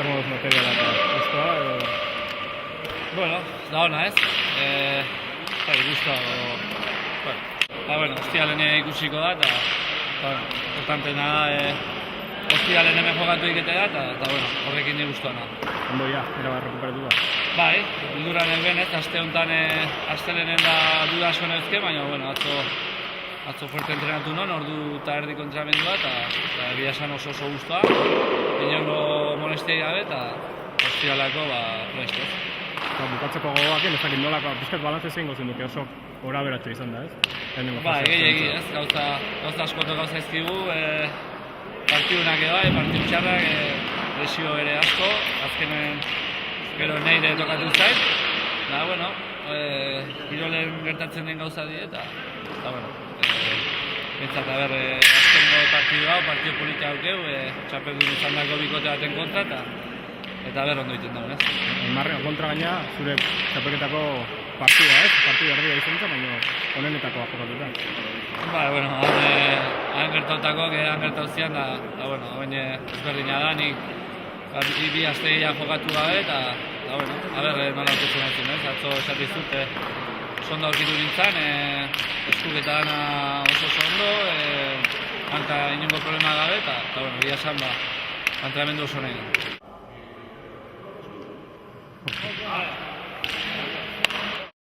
moduz materiala eta guztua, edo... Bueno, da hona ez. Guztua, bueno, ostialene ikusiko da, eta importantena da, ostialen hemen jokatu iketea, eta bueno, horrekin ni guztua nago. Ondo ja, erabat rekuperatu da. Bai, bilduran elben ez, aste honetan astelenen da duda asko neuzke, baina, bueno, atzo fuerte entrenatu non, ordu eta erdiko entrenamendua, eta egia esan oso guztua, inongo molestiai gabe, eta ostialako, prest ez. Bukatzeko gogoak, ez dakit nolako, pizkat balantze zein gozen duke oso gora beratxo izan da, ez? Bai, gehiagi ez, gauza askoto gauza ezkigu, partidunak edo, partidu txarrak, lesio ere asko, azkenen gero neire tokatu zait, eta, bueno, kirolen gertatzen den gauza die, eta, bueno, bintzat, azkenengo partidu hau, partidu politia aukeu, txapeldun izan dago bikote baten kontra, eta ondo egiten dago, ez? Marrean kontra gaina, zure txapelketako partida, ez? Partidu erdia izan zen, baina honenetako jokatuta. Ba, bueno, han gertautako, han gertauzian, da, bueno, hain ezberdina da, nik bi astegia jokatu gabe, eta, bueno, nola aurkitzen nahi ez? Atzo esatizut, sonda aurkitu nintzen, eskuketa dana oso ondo, hanka inongo problema gabe, eta, bueno, egia esan, entrenamendu oso nahi.